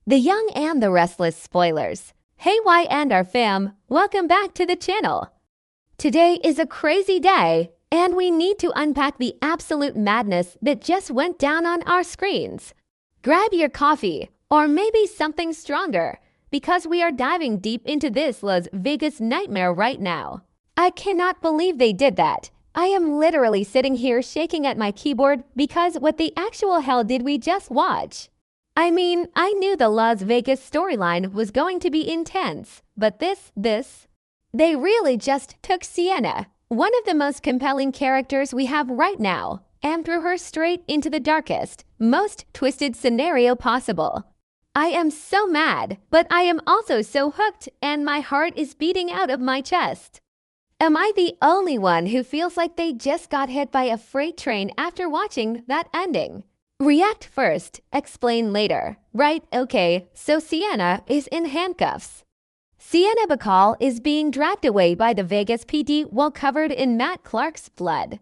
The Young and the Restless spoilers. Hey Y and our fam, welcome back to the channel. Today is a crazy day, and we need to unpack the absolute madness that just went down on our screens. Grab your coffee, or maybe something stronger, because we are diving deep into this Las Vegas nightmare right now. I cannot believe they did that. I am literally sitting here shaking at my keyboard because what the actual hell did we just watch? I mean, I knew the Las Vegas storyline was going to be intense, but they really just took Sienna, one of the most compelling characters we have right now, and threw her straight into the darkest, most twisted scenario possible. I am so mad, but I am also so hooked, and my heart is beating out of my chest. Am I the only one who feels like they just got hit by a freight train after watching that ending? React first, explain later. Right, okay, so Sienna is in handcuffs. Sienna Bacall is being dragged away by the Vegas PD while covered in Matt Clark's blood.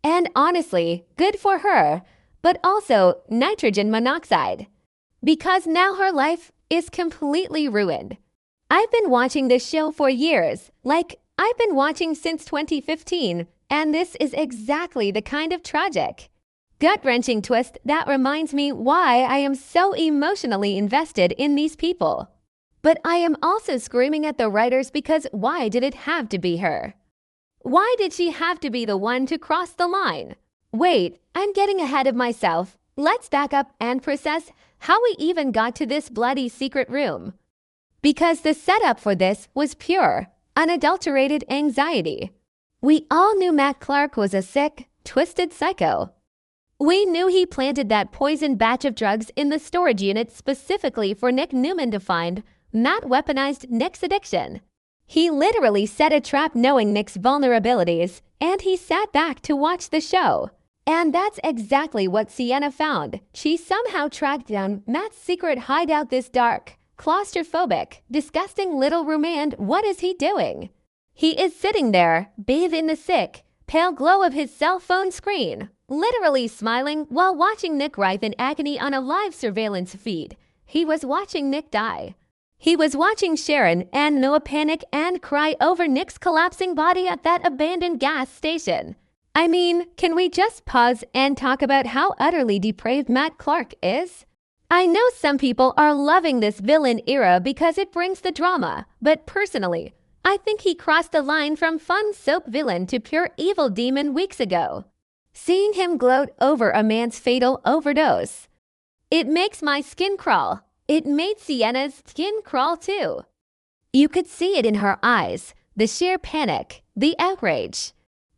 And honestly, good for her, but also nitrogen monoxide. Because now her life is completely ruined. I've been watching this show for years, I've been watching since 2015, and this is exactly the kind of tragic, gut-wrenching twist that reminds me why I am so emotionally invested in these people. But I am also screaming at the writers because why did it have to be her? Why did she have to be the one to cross the line? Wait, I'm getting ahead of myself. Let's back up and process how we even got to this bloody secret room. Because the setup for this was pure, unadulterated anxiety. We all knew Matt Clark was a sick, twisted psycho. We knew he planted that poison batch of drugs in the storage unit specifically for Nick Newman to find. Matt weaponized Nick's addiction. He literally set a trap knowing Nick's vulnerabilities, and he sat back to watch the show. And that's exactly what Sienna found. She somehow tracked down Matt's secret hideout, this dark, claustrophobic, disgusting little room, and what is he doing? He is sitting there, bathed in the sick, pale glow of his cell phone screen, literally smiling while watching Nick writhe in agony on a live surveillance feed. He was watching Nick die. He was watching Sharon and Noah panic and cry over Nick's collapsing body at that abandoned gas station. I mean, can we just pause and talk about how utterly depraved Matt Clark is? I know some people are loving this villain era because it brings the drama, but personally, I think he crossed the line from fun soap villain to pure evil demon weeks ago. Seeing him gloat over a man's fatal overdose, it makes my skin crawl. It made Sienna's skin crawl too. You could see it in her eyes, the sheer panic, the outrage,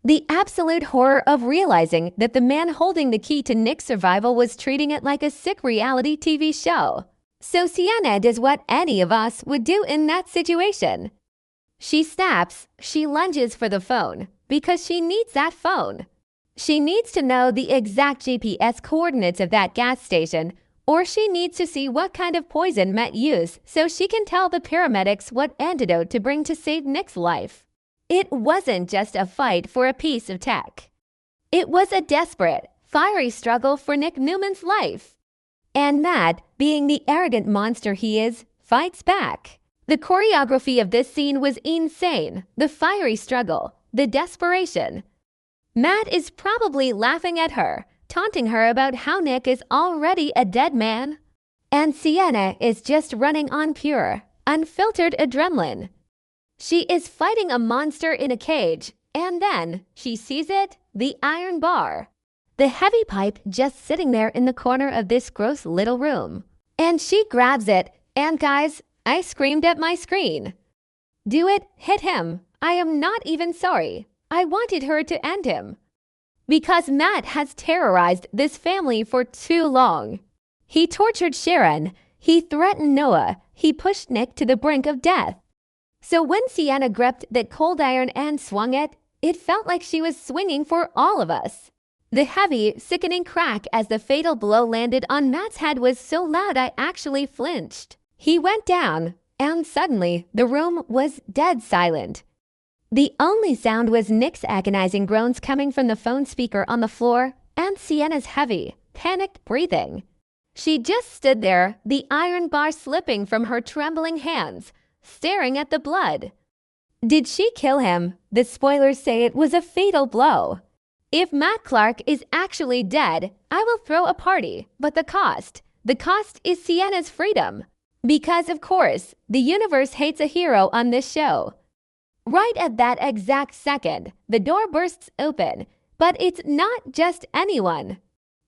the absolute horror of realizing that the man holding the key to Nick's survival was treating it like a sick reality TV show. So Sienna does what any of us would do in that situation. She snaps, she lunges for the phone, because she needs that phone. She needs to know the exact GPS coordinates of that gas station, or she needs to see what kind of poison Matt used so she can tell the paramedics what antidote to bring to save Nick's life. It wasn't just a fight for a piece of tech. It was a desperate, fiery struggle for Nick Newman's life. And Matt, being the arrogant monster he is, fights back. The choreography of this scene was insane. The fiery struggle, the desperation. Matt is probably laughing at her, taunting her about how Nick is already a dead man. And Sienna is just running on pure, unfiltered adrenaline. She is fighting a monster in a cage, and then she sees it, the iron bar. The heavy pipe just sitting there in the corner of this gross little room. And she grabs it, and guys, I screamed at my screen. Do it, hit him. I am not even sorry. I wanted her to end him. Because Matt has terrorized this family for too long. He tortured Sharon. He threatened Noah. He pushed Nick to the brink of death. So when Sienna gripped that cold iron and swung it, it felt like she was swinging for all of us. The heavy, sickening crack as the fatal blow landed on Matt's head was so loud I actually flinched. He went down, and suddenly the room was dead silent. The only sound was Nick's agonizing groans coming from the phone speaker on the floor and Sienna's heavy, panicked breathing. She just stood there, the iron bar slipping from her trembling hands, staring at the blood. Did she kill him? The spoilers say it was a fatal blow. If Matt Clark is actually dead, I will throw a party, but the cost is Sienna's freedom. Because, of course, the universe hates a hero on this show. Right at that exact second, the door bursts open, but it's not just anyone.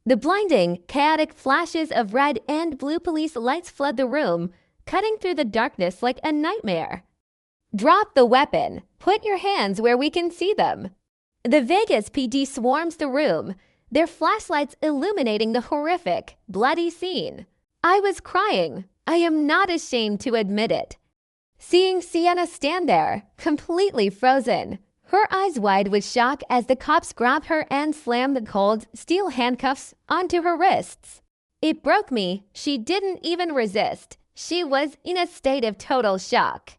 The blinding, chaotic flashes of red and blue police lights flood the room, cutting through the darkness like a nightmare. Drop the weapon. Put your hands where we can see them. The Vegas PD swarms the room, their flashlights illuminating the horrific, bloody scene. I was crying. I am not ashamed to admit it. Seeing Sienna stand there, completely frozen, her eyes wide with shock as the cops grab her and slam the cold, steel handcuffs onto her wrists. It broke me. She didn't even resist. She was in a state of total shock.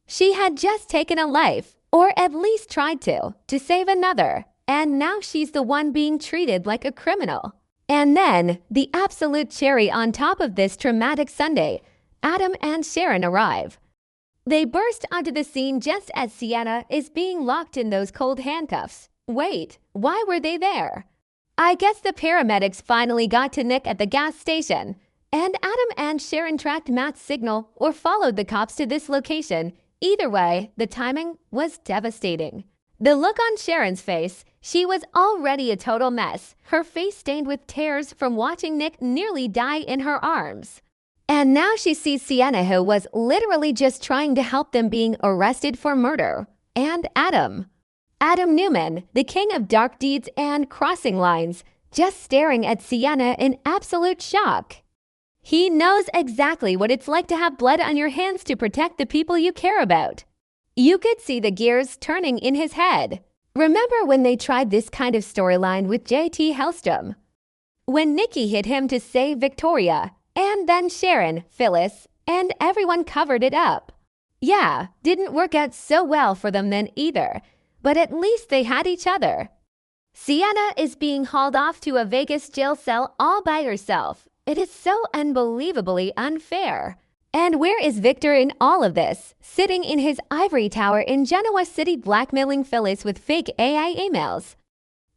She had just taken a life, or at least tried to save another, and now she's the one being treated like a criminal. And then, the absolute cherry on top of this traumatic Sunday, Adam and Sharon arrive. They burst onto the scene just as Sienna is being locked in those cold handcuffs. Wait, why were they there? I guess the paramedics finally got to Nick at the gas station, and Adam and Sharon tracked Matt's signal or followed the cops to this location. Either way, the timing was devastating. The look on Sharon's face, she was already a total mess, her face stained with tears from watching Nick nearly die in her arms. And now she sees Sienna, who was literally just trying to help them, being arrested for murder. And Adam Newman, the king of dark deeds and crossing lines, just staring at Sienna in absolute shock. He knows exactly what it's like to have blood on your hands to protect the people you care about. You could see the gears turning in his head. Remember when they tried this kind of storyline with J.T. Hellstrom? When Nikki hit him to save Victoria, and then Sharon, Phyllis, and everyone covered it up. Yeah, didn't work out so well for them then either, but at least they had each other. Sienna is being hauled off to a Vegas jail cell all by herself. It is so unbelievably unfair. And where is Victor in all of this? Sitting in his ivory tower in Genoa City blackmailing Phyllis with fake AI emails.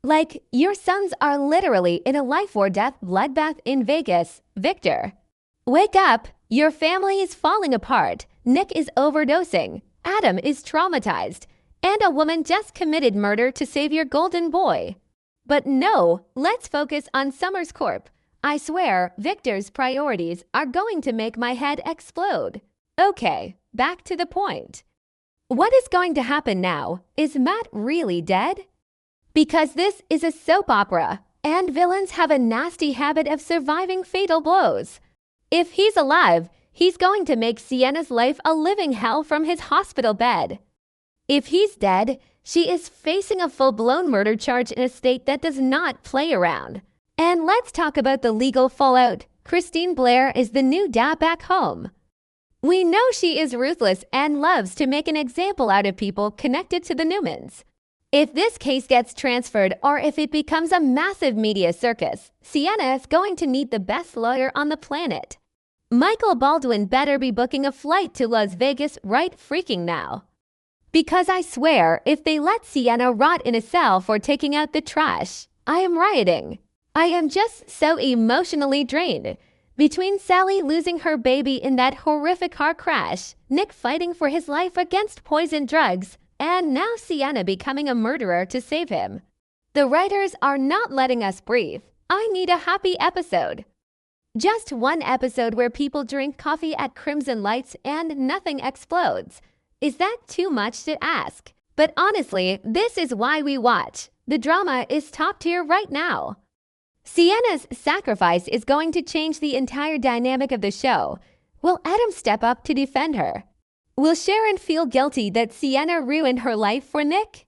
Like, your sons are literally in a life or death bloodbath in Vegas, Victor. Wake up! Your family is falling apart. Nick is overdosing. Adam is traumatized. And a woman just committed murder to save your golden boy. But no, let's focus on Summers Corp. I swear, Victor's priorities are going to make my head explode. Okay, back to the point. What is going to happen now? Is Matt really dead? Because this is a soap opera, and villains have a nasty habit of surviving fatal blows. If he's alive, he's going to make Sienna's life a living hell from his hospital bed. If he's dead, she is facing a full-blown murder charge in a state that does not play around. And let's talk about the legal fallout. Christine Blair is the new dad back home. We know she is ruthless and loves to make an example out of people connected to the Newmans. If this case gets transferred or if it becomes a massive media circus, Sienna is going to need the best lawyer on the planet. Michael Baldwin better be booking a flight to Las Vegas right freaking now. Because I swear, if they let Sienna rot in a cell for taking out the trash, I am rioting. I am just so emotionally drained. Between Sally losing her baby in that horrific car crash, Nick fighting for his life against poison drugs, and now Sienna becoming a murderer to save him. The writers are not letting us breathe. I need a happy episode. Just one episode where people drink coffee at Crimson Lights and nothing explodes. Is that too much to ask? But honestly, this is why we watch. The drama is top tier right now. Sienna's sacrifice is going to change the entire dynamic of the show. Will Adam step up to defend her? Will Sharon feel guilty that Sienna ruined her life for Nick?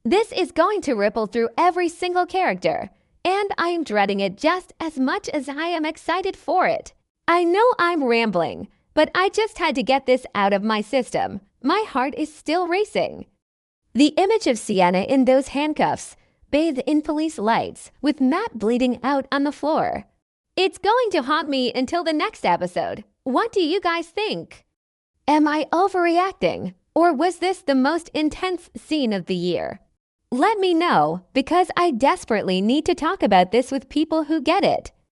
This is going to ripple through every single character, and I'm dreading it just as much as I am excited for it. I know I'm rambling, but I just had to get this out of my system. My heart is still racing. The image of Sienna in those handcuffs, bathed in police lights, with Matt bleeding out on the floor. It's going to haunt me until the next episode. What do you guys think? Am I overreacting? Or was this the most intense scene of the year? Let me know, because I desperately need to talk about this with people who get it.